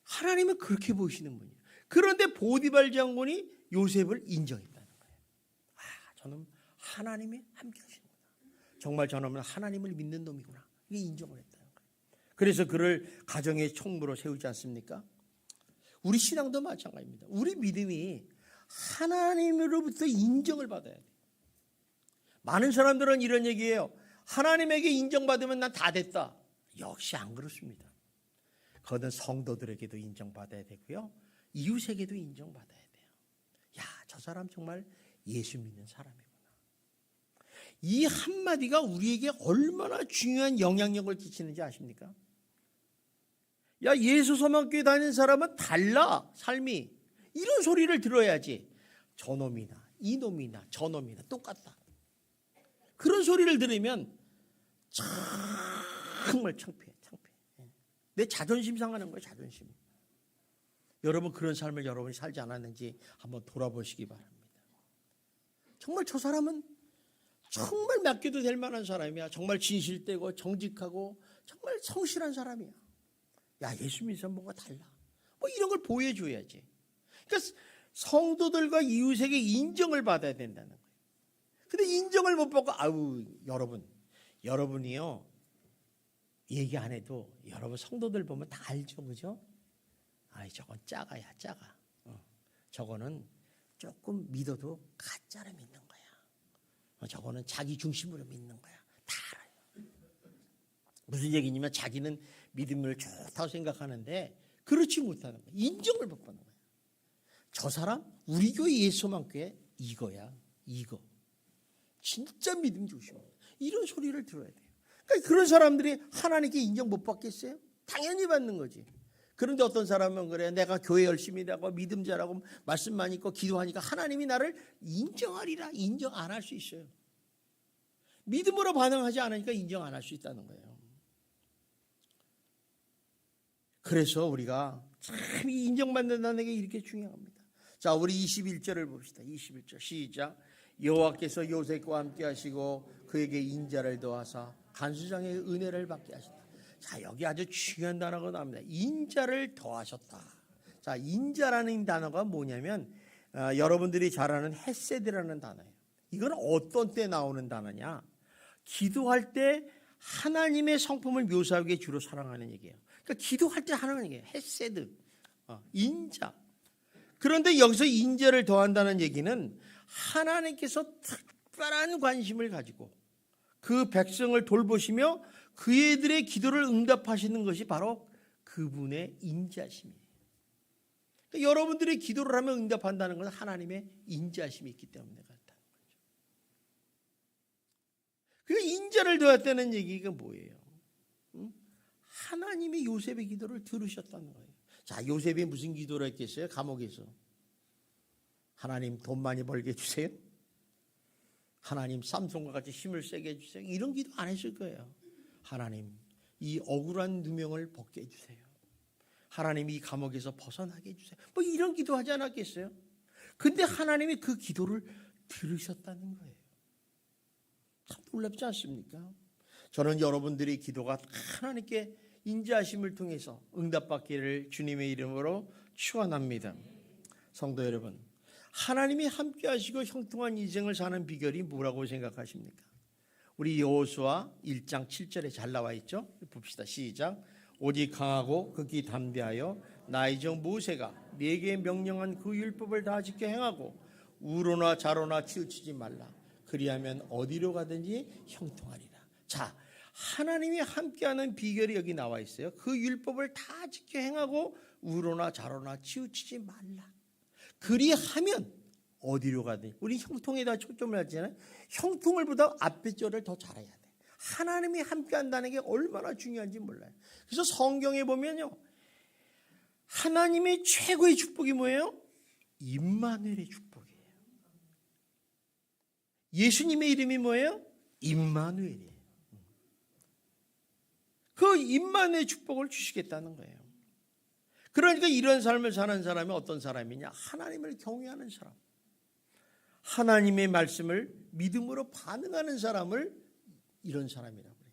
하나님은 그렇게 보시는 분이에요. 그런데 보디발 장군이 요셉을 인정했다는 거예요. 저는 하나님이 함께 하시는구나. 정말 저놈은 하나님을 믿는 놈이구나. 이게 인정을 했다는 거예요. 그래서 그를 가정의 총무로 세우지 않습니까? 우리 신앙도 마찬가지입니다. 우리 믿음이 하나님으로부터 인정을 받아야 돼요. 많은 사람들은 이런 얘기예요. 하나님에게 인정받으면 난 다 됐다. 역시 안 그렇습니다. 그거는 성도들에게도 인정받아야 되고요. 이웃에게도 인정받아야 돼요. 야, 저 사람 정말 예수 믿는 사람이구나. 이 한마디가 우리에게 얼마나 중요한 영향력을 끼치는지 아십니까? 야, 예수 소망교회 다니는 사람은 달라, 삶이. 이런 소리를 들어야지. 저놈이나 이놈이나 저놈이나 똑같다. 그런 소리를 들으면 정말 창피해. 내 자존심 상하는 거예요. 자존심. 여러분 그런 삶을 여러분이 살지 않았는지 한번 돌아보시기 바랍니다. 정말 저 사람은 정말 맡겨도 될 만한 사람이야. 정말 진실되고 정직하고 정말 성실한 사람이야. 야, 예수 믿으면 뭔가 달라. 뭐 이런 걸 보여줘야지. 그러니까 성도들과 이웃에게 인정을 받아야 된다는 거예요. 근데 인정을 못 받고 여러분이요 얘기 안 해도 여러분 성도들 보면 다 알죠, 그죠? 저건 작아야 작아. 저거는 조금 믿어도 가짜로 믿는 거야. 저거는 자기 중심으로 믿는 거야. 다 알아요. 무슨 얘기냐면 자기는 믿음을 좋다고 생각하는데 그렇지 못하는 거야. 인정을 못 받는 거야. 저 사람 우리 교회 예수만교회 이거야. 이거. 진짜 믿음 조심해. 이런 소리를 들어야 돼요. 그러니까 그런 사람들이 하나님께 인정 못 받겠어요? 당연히 받는 거지. 그런데 어떤 사람은 그래, 내가 교회 열심히 하고 믿음 잘하고 말씀 많이 읽고 기도하니까 하나님이 나를 인정하리라. 인정 안 할 수 있어요. 믿음으로 반응하지 않으니까 인정 안 할 수 있다는 거예요. 그래서 우리가 참 인정받는다는 게 이렇게 중요합니다. 자, 우리 21절을 봅시다. 21절 시작. 여호와께서 요셉과 함께 하시고 그에게 인자를 더하사 간수장의 은혜를 받게 하셨다. 자, 여기 아주 중요한 단어가 나옵니다. 인자를 더하셨다. 자, 인자라는 단어가 뭐냐면 여러분들이 잘 아는 헤세드라는 단어예요. 이건 어떤 때 나오는 단어냐? 기도할 때 하나님의 성품을 묘사하기 위해 주로 사용하는 얘기예요. 그러니까 기도할 때 하는 얘기예요. 헤세드, 인자. 그런데 여기서 인자를 더한다는 얘기는 하나님께서 특별한 관심을 가지고 그 백성을 돌보시며 그들의 기도를 응답하시는 것이 바로 그분의 인자심이에요. 그러니까 여러분들이 기도를 하면 응답한다는 것은 하나님의 인자심이 있기 때문에 그렇다는 거죠. 그 인자를 더했다는 얘기가 뭐예요? 하나님이 요셉의 기도를 들으셨다는 거예요. 자, 요셉이 무슨 기도를 했겠어요? 감옥에서. 하나님 돈 많이 벌게 해주세요. 하나님 삼손과 같이 힘을 세게 해주세요. 이런 기도 안 했을 거예요. 하나님 이 억울한 누명을 벗게 해주세요. 하나님 이 감옥에서 벗어나게 해주세요. 뭐 이런 기도 하지 않았겠어요? 근데 하나님이 그 기도를 들으셨다는 거예요. 참 놀랍지 않습니까? 저는 여러분들이 기도가 하나님께 인자하심을 통해서 응답받기를 주님의 이름으로 축원합니다. 성도 여러분, 하나님이 함께 하시고 형통한 인생을 사는 비결이 뭐라고 생각하십니까? 우리 여호수아 1장 7절에 잘 나와 있죠? 봅시다. 시작. 오직 강하고 극히 담대하여 나의 종 모세가 네게 명령한 그 율법을 다 지켜 행하고 우로나 좌로나 치우치지 말라. 그리하면 어디로 가든지 형통하리라. 자, 하나님이 함께하는 비결이 여기 나와 있어요. 그 율법을 다 지켜 행하고 우로나 좌로나 치우치지 말라. 그리하면 어디로 가든지. 우리 형통에다 초점을 하잖아요. 형통을 보다 앞에 절을 더 잘해야 돼. 하나님이 함께한다는 게 얼마나 중요한지 몰라요. 그래서 성경에 보면요, 하나님의 최고의 축복이 뭐예요? 임마누엘의 축복이에요. 예수님의 이름이 뭐예요? 임마누엘이에요. 그 임마누엘의 축복을 주시겠다는 거예요. 그러니까 이런 삶을 사는 사람이 어떤 사람이냐? 하나님을 경외하는 사람, 하나님의 말씀을 믿음으로 반응하는 사람을 이런 사람이라고 해요.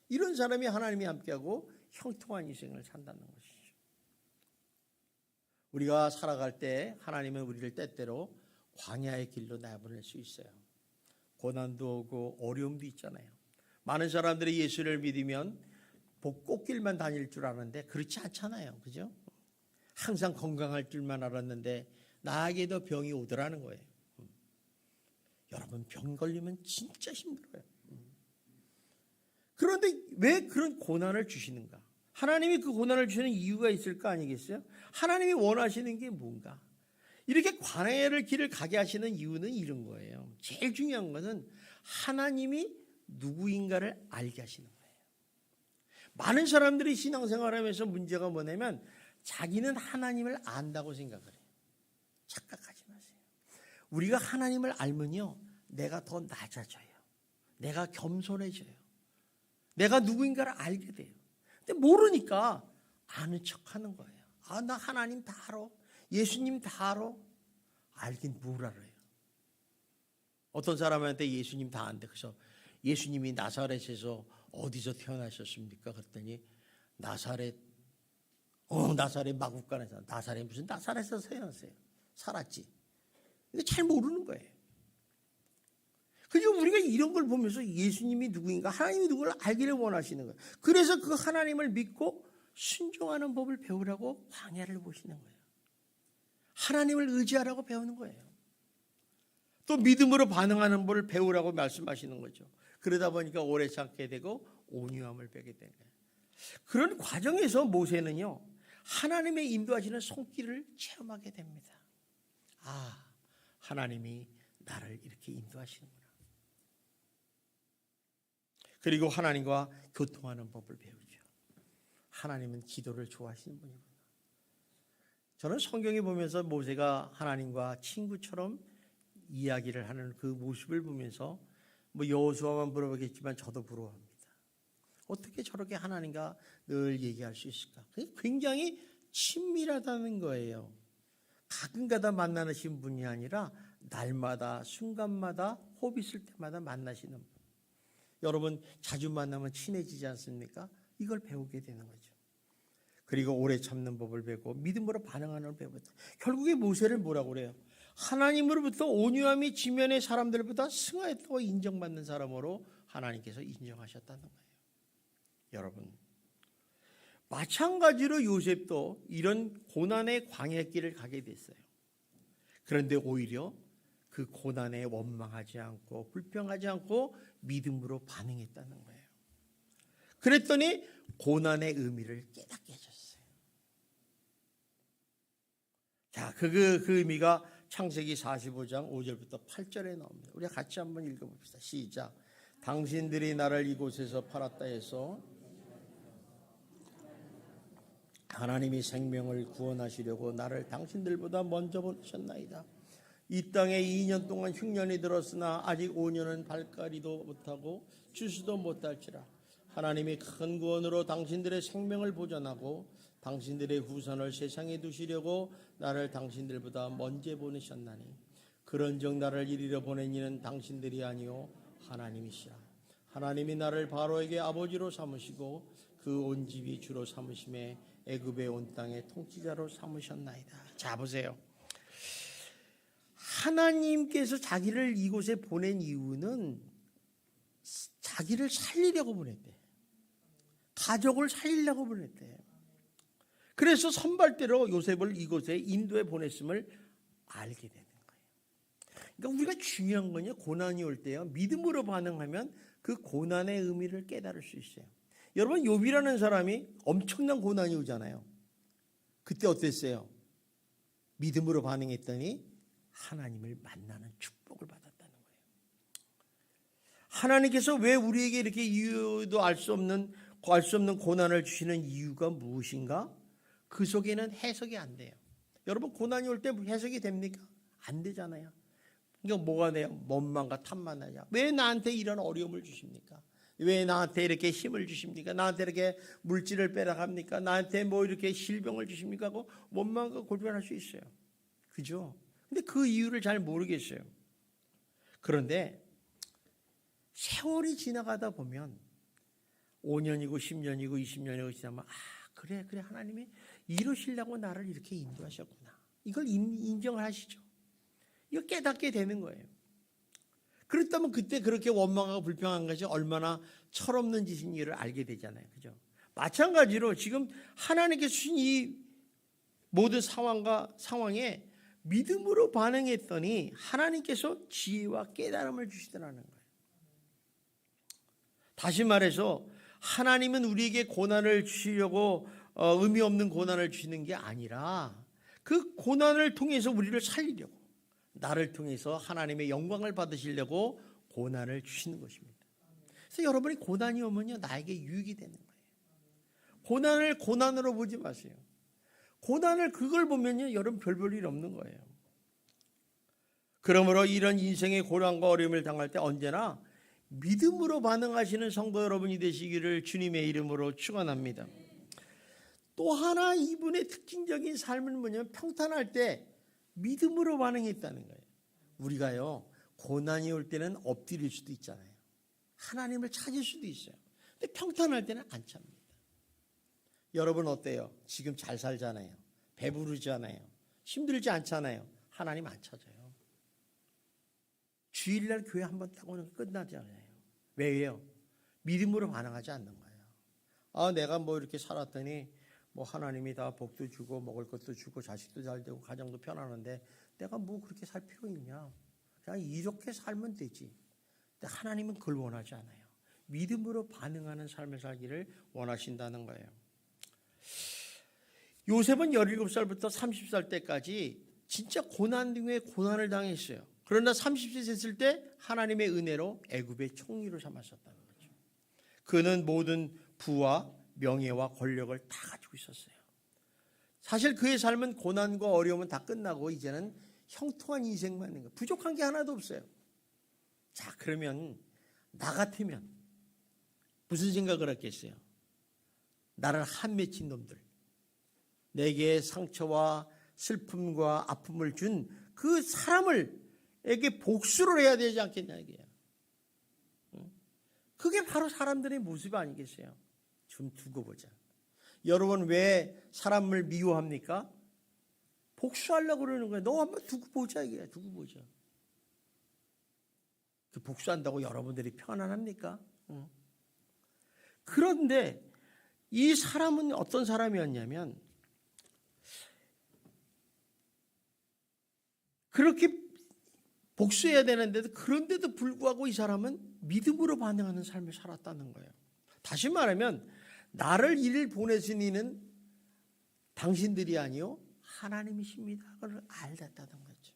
이런 사람이 하나님이 함께하고 형통한 인생을 산다는 것이죠. 우리가 살아갈 때 하나님은 우리를 때때로 광야의 길로 내보낼 수 있어요. 고난도 오고 어려움도 있잖아요. 많은 사람들이 예수를 믿으면 꽃길만 다닐 줄 아는데 그렇지 않잖아요. 그죠? 항상 건강할 줄만 알았는데 나에게도 병이 오더라는 거예요. 여러분, 병 걸리면 진짜 힘들어요. 그런데 왜 그런 고난을 주시는가? 하나님이 그 고난을 주시는 이유가 있을 거 아니겠어요? 하나님이 원하시는 게 뭔가? 이렇게 광야를 길을 가게 하시는 이유는 이런 거예요. 제일 중요한 것은 하나님이 누구인가를 알게 하시는 거예요. 많은 사람들이 신앙생활하면서 문제가 뭐냐면 자기는 하나님을 안다고 생각을 해요. 착각하지 마세요. 우리가 하나님을 알면요, 내가 더 낮아져요. 내가 겸손해져요. 내가 누구인가를 알게 돼요. 근데 모르니까 아는 척하는 거예요. 아, 나 하나님 다 알아. 예수님 다 알아. 알긴 뭘 알아요. 어떤 사람한테 예수님 다 안돼. 그래서 예수님이 나사렛에서 어디서 태어나셨습니까? 그랬더니 나사렛 마구간에서. 나사렛 무슨 나사렛에서 태어났어요. 살았지. 근데 잘 모르는 거예요. 그래서 우리가 이런 걸 보면서 예수님이 누구인가, 하나님이 누구를 알기를 원하시는 거예요. 그래서 그 하나님을 믿고 순종하는 법을 배우라고 광야를 보시는 거예요. 하나님을 의지하라고 배우는 거예요. 또 믿음으로 반응하는 법을 배우라고 말씀하시는 거죠. 그러다 보니까 오래 참게 되고 온유함을 배게 되는 거예요. 그런 과정에서 모세는요, 하나님의 인도하시는 손길을 체험하게 됩니다. 아, 하나님이 나를 이렇게 인도하시는구나. 그리고 하나님과 교통하는 법을 배우죠. 하나님은 기도를 좋아하시는 분이구나. 저는 성경에 보면서 모세가 하나님과 친구처럼 이야기를 하는 그 모습을 보면서 여호수아만 부러워하겠지만 저도 부러워합니다. 어떻게 저렇게 하나님과 늘 얘기할 수 있을까? 그게 굉장히 친밀하다는 거예요. 가끔가다 만나신 분이 아니라 날마다 순간마다 호흡 있을 때마다 만나시는 분. 여러분 자주 만나면 친해지지 않습니까? 이걸 배우게 되는 거죠. 그리고 오래 참는 법을 배우고 믿음으로 반응하는 걸 배우고, 결국에 모세를 뭐라고 그래요? 하나님으로부터 온유함이 지면의 사람들보다 승하였다고 인정받는 사람으로 하나님께서 인정하셨다는 거예요. 여러분, 마찬가지로 요셉도 이런 고난의 광야길을 가게 됐어요. 그런데 오히려 그 고난에 원망하지 않고 불평하지 않고 믿음으로 반응했다는 거예요. 그랬더니 고난의 의미를 깨닫게 하셨어요. 자, 그 의미가 창세기 45장 5절부터 8절에 나옵니다. 우리가 같이 한번 읽어봅시다. 시작. 당신들이 나를 이곳에서 팔았다 해서 하나님이 생명을 구원하시려고 나를 당신들보다 먼저 보내셨나이다. 이 땅에 2년 동안 흉년이 들었으나 아직 5년은 발가리도 못하고 추수도 못할지라. 하나님이 큰 구원으로 당신들의 생명을 보존하고 당신들의 후손을 세상에 두시려고 나를 당신들보다 먼저 보내셨나니 그런즉 나를 이리로 보낸 이는 당신들이 아니요 하나님이시라. 하나님이 나를 바로에게 아버지로 삼으시고 그 온 집이 주로 삼으심에 애굽의 온 땅의 통치자로 삼으셨나이다. 자, 보세요. 하나님께서 자기를 이곳에 보낸 이유는 자기를 살리려고 보냈대. 가족을 살리려고 보냈대. 그래서 선발대로 요셉을 이곳에 인도에 보냈음을 알게 되는 거예요. 그러니까 우리가 중요한 건요, 고난이 올 때요, 믿음으로 반응하면 그 고난의 의미를 깨달을 수 있어요. 여러분, 욥이라는 사람이 엄청난 고난이 오잖아요. 그때 어땠어요? 믿음으로 반응했더니 하나님을 만나는 축복을 받았다는 거예요. 하나님께서 왜 우리에게 이렇게 이유도 알 수 없는 고난을 주시는 이유가 무엇인가? 그 속에는 해석이 안 돼요. 여러분, 고난이 올 때 해석이 됩니까? 안 되잖아요. 그러니까 뭐가 돼요? 원망과 탐만 나냐. 왜 나한테 이런 어려움을 주십니까? 왜 나한테 이렇게 힘을 주십니까? 나한테 이렇게 물질을 빼라갑니까? 나한테 뭐 이렇게 질병을 주십니까? 하고 원망과 골변할 수 있어요. 그죠? 근데 그 이유를 잘 모르겠어요. 그런데 세월이 지나가다 보면 5년이고 10년이고 20년이고 지나면 그래 하나님이 이러시려고 나를 이렇게 인도하셨구나. 이걸 인정을 하시죠. 이거 깨닫게 되는 거예요. 그렇다면 그때 그렇게 원망하고 불평한 것이 얼마나 철없는 짓인지를 알게 되잖아요. 그죠? 마찬가지로 지금 하나님께서 주신 이 모든 상황에 믿음으로 반응했더니 하나님께서 지혜와 깨달음을 주시더라는 거예요. 다시 말해서 하나님은 우리에게 고난을 주시려고 의미 없는 고난을 주시는 게 아니라 그 고난을 통해서 우리를 살리려고, 나를 통해서 하나님의 영광을 받으시려고 고난을 주시는 것입니다. 그래서 여러분이 고난이 오면요, 나에게 유익이 되는 거예요. 고난을 고난으로 보지 마세요. 고난을 그걸 보면요, 여러분 별 일 없는 거예요. 그러므로 이런 인생의 고난과 어려움을 당할 때 언제나 믿음으로 반응하시는 성도 여러분이 되시기를 주님의 이름으로 축원합니다. 또 하나 이분의 특징적인 삶은 뭐냐면 평탄할 때 믿음으로 반응했다는 거예요. 우리가요, 고난이 올 때는 엎드릴 수도 있잖아요. 하나님을 찾을 수도 있어요. 근데 평탄할 때는 안 찹니다. 여러분 어때요? 지금 잘 살잖아요. 배부르지 않아요. 힘들지 않잖아요. 하나님 안 찾아요. 주일날 교회 한번 딱 오는 거 끝나잖아요. 왜요? 믿음으로 반응하지 않는 거예요. 내가 뭐 이렇게 살았더니 뭐 하나님이 다 복도 주고 먹을 것도 주고 자식도 잘 되고 가정도 편안한데 내가 뭐 그렇게 살 필요 있냐? 그냥 이렇게 살면 되지. 근데 하나님은 그걸 원하지 않아요. 믿음으로 반응하는 삶을 살기를 원하신다는 거예요. 요셉은 17살부터 30살 때까지 진짜 고난 중에 고난을 당했어요. 그러나 30세 됐을 때 하나님의 은혜로 애굽의 총리로 삼으셨다는 거죠. 그는 모든 부와 명예와 권력을 다 가지고 있었어요. 사실 그의 삶은 고난과 어려움은 다 끝나고 이제는 형통한 인생만 있는 거예요. 부족한 게 하나도 없어요. 자, 그러면 나 같으면 무슨 생각을 했겠어요? 나를 한 맺힌 놈들, 내게 상처와 슬픔과 아픔을 준 그 사람을에게 복수를 해야 되지 않겠냐 이게요. 그게 바로 사람들의 모습 아니겠어요? 좀 두고 보자. 여러분 왜 사람을 미워합니까? 복수하려고 그러는 거예요. 너 한번 두고 보자 이게. 두고 보자. 그 복수한다고 여러분들이 편안합니까? 그런데 이 사람은 어떤 사람이었냐면 그렇게 복수해야 되는데도 그런데도 불구하고 이 사람은 믿음으로 반응하는 삶을 살았다는 거예요. 다시 말하면 나를 이를 보내신 이는 당신들이 아니요 하나님이십니다. 그걸 알았다는 거죠.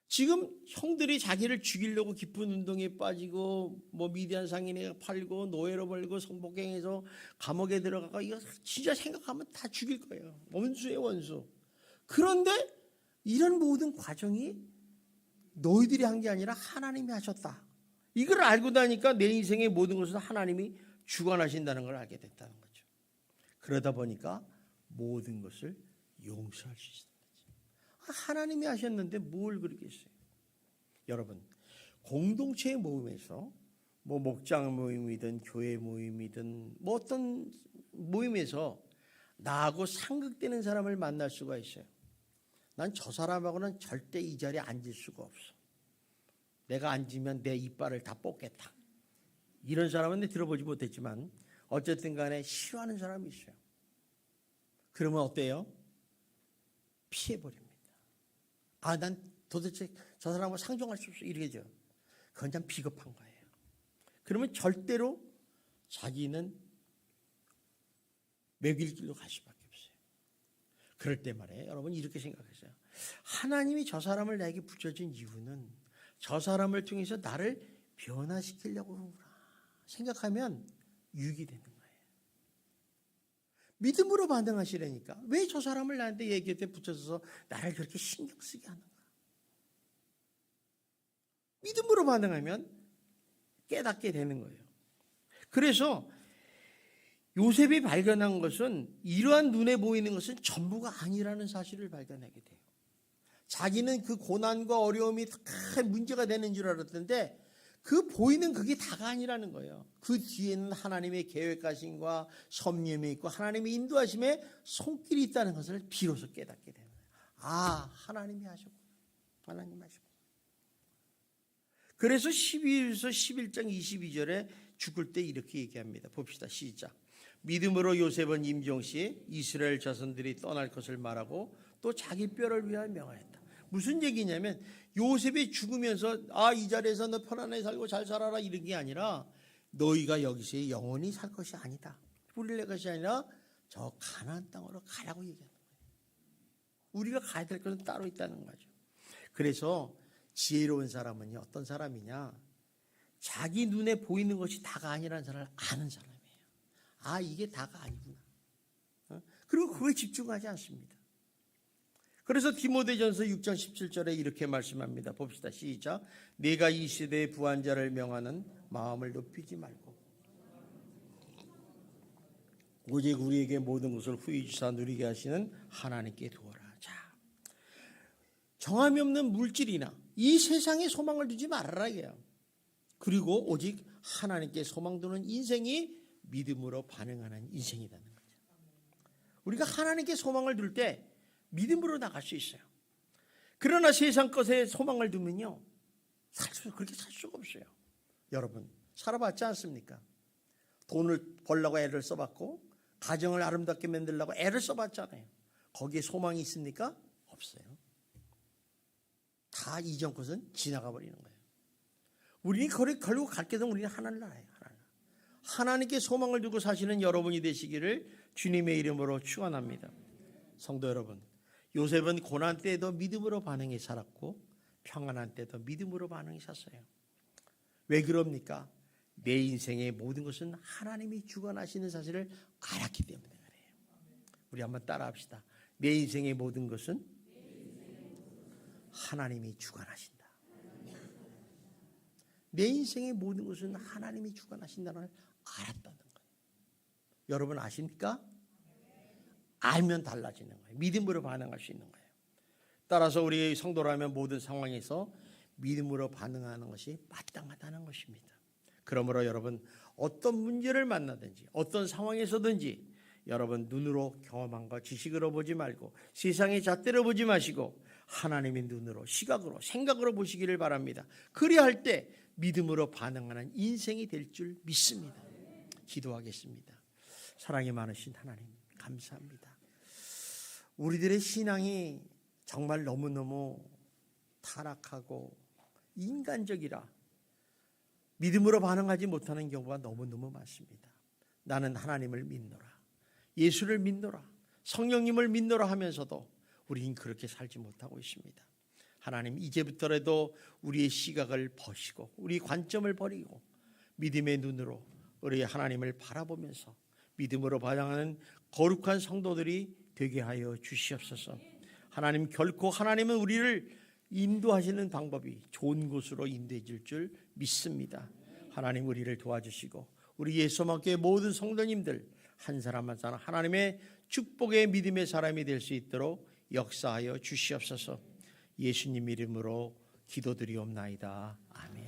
지금 형들이 자기를 죽이려고 깊은 운동에 빠지고 뭐 미디안 상인에 팔고 노예로 벌고 성폭행해서 감옥에 들어가고 이거 진짜 생각하면 다 죽일 거예요. 원수의 원수. 그런데 이런 모든 과정이 너희들이 한 게 아니라 하나님이 하셨다. 이걸 알고 나니까 내 인생의 모든 것을 하나님이 주관하신다는 걸 알게 됐다는 거죠. 그러다 보니까 모든 것을 용서할 수 있는 거죠. 하나님이 하셨는데 뭘 그러겠어요. 여러분 공동체의 모임에서 뭐 목장 모임이든 교회 모임이든 뭐 어떤 모임에서 나하고 상극되는 사람을 만날 수가 있어요. 난 저 사람하고는 절대 이 자리에 앉을 수가 없어. 내가 앉으면 내 이빨을 다 뽑겠다. 이런 사람은 들어보지 못했지만 어쨌든 간에 싫어하는 사람이 있어요. 그러면 어때요? 피해버립니다. 아, 난 도대체 저 사람하고 상종할 수 없어. 이러겠죠. 그건 참 비겁한 거예요. 그러면 절대로 자기는 매길 길로 갈 수밖에 없어요. 그럴 때 말이에요. 여러분 이렇게 생각하세요. 하나님이 저 사람을 내게 붙여준 이유는 저 사람을 통해서 나를 변화시키려고 그러구나 생각하면 유익이 되는 거예요. 믿음으로 반응하시라니까. 왜 저 사람을 나한테 얘기할 때 붙여서 나를 그렇게 신경 쓰게 하는가? 믿음으로 반응하면 깨닫게 되는 거예요. 그래서 요셉이 발견한 것은 이러한 눈에 보이는 것은 전부가 아니라는 사실을 발견하게 돼요. 자기는 그 고난과 어려움이 큰 문제가 되는 줄 알았는데 그 보이는 그게 다가 아니라는 거예요. 그 뒤에는 하나님의 계획하심과 섭림이 있고 하나님의 인도하심에 손길이 있다는 것을 비로소 깨닫게 되는 거예요. 아, 하나님이 하셨구나. 하나님이 하셨구나. 그래서 12에서 11장 22절에 죽을 때 이렇게 얘기합니다. 봅시다. 시작. 믿음으로 요셉은 임종시에 이스라엘 자손들이 떠날 것을 말하고 또 자기 뼈를 위하여 명하였다. 무슨 얘기냐면 요셉이 죽으면서 이 자리에서 너 편안하게 살고 잘 살아라 이런 게 아니라 너희가 여기서 영원히 살 것이 아니다. 뿌릴 낼 것이 아니라 저 가나안 땅으로 가라고 얘기하는 거예요. 우리가 가야 될 것은 따로 있다는 거죠. 그래서 지혜로운 사람은요 어떤 사람이냐, 자기 눈에 보이는 것이 다가 아니라는 사람을 아는 사람이에요. 아, 이게 다가 아니구나. 그리고 그거에 집중하지 않습니다. 그래서 디모데전서 6장 17절에 이렇게 말씀합니다. 봅시다. 시작. 내가 이 시대의 부한 자를 명하는 마음을 높이지 말고 오직 우리에게 모든 것을 후히 주사 누리게 하시는 하나님께 두어라. 자, 정함이 없는 물질이나 이 세상에 소망을 두지 말아라 이게요. 그리고 오직 하나님께 소망 두는 인생이 믿음으로 반응하는 인생이라는 거죠. 우리가 하나님께 소망을 둘 때 믿음으로 나갈 수 있어요. 그러나 세상 것에 소망을 두면요 그렇게 살 수가 없어요. 여러분 살아봤지 않습니까? 돈을 벌려고 애를 써봤고 가정을 아름답게 만들려고 애를 써봤잖아요. 거기에 소망이 있습니까? 없어요. 다 이전 것은 지나가 버리는 거예요. 우리는 결국 갈 길은 우리는 하나님 알아요. 하나님께 소망을 두고 사시는 여러분이 되시기를 주님의 이름으로 축원합니다. 성도 여러분, 요셉은 고난 때에도 믿음으로 반응해 살았고 평안한 때도 믿음으로 반응해 샀어요. 왜 그럽니까? 내 인생의 모든 것은 하나님이 주관하시는 사실을 알았기 때문에 그래요. 우리 한번 따라합시다. 내 인생의 모든 것은 하나님이 주관하신다. 내 인생의 모든 것은 하나님이 주관하신다는 걸 알았다는 거예요. 여러분 아십니까? 알면 달라지는 거예요. 믿음으로 반응할 수 있는 거예요. 따라서 우리 성도라면 모든 상황에서 믿음으로 반응하는 것이 마땅하다는 것입니다. 그러므로 여러분 어떤 문제를 만나든지 어떤 상황에서든지 여러분 눈으로 경험한 것 지식으로 보지 말고 세상의 잣대로 보지 마시고 하나님의 눈으로 시각으로 생각으로 보시기를 바랍니다. 그리할 때 믿음으로 반응하는 인생이 될 줄 믿습니다. 기도하겠습니다. 사랑이 많으신 하나님 감사합니다. 우리들의 신앙이 정말 너무너무 타락하고 인간적이라 믿음으로 반응하지 못하는 경우가 너무너무 많습니다. 나는 하나님을 믿노라, 예수를 믿노라, 성령님을 믿노라 하면서도 우리는 그렇게 살지 못하고 있습니다. 하나님 이제부터라도 우리의 시각을 버리고 우리 관점을 버리고 믿음의 눈으로 우리 하나님을 바라보면서 믿음으로 반응하는 거룩한 성도들이 되게 하여 주시옵소서. 하나님 결코 하나님은 우리를 인도하시는 방법이 좋은 곳으로 인도해 줄 줄 믿습니다. 하나님 우리를 도와주시고 우리 예수님께 모든 성도님들 한 사람 한 사람 하나님의 축복의 믿음의 사람이 될 수 있도록 역사하여 주시옵소서. 예수님 이름으로 기도드리옵나이다. 아멘.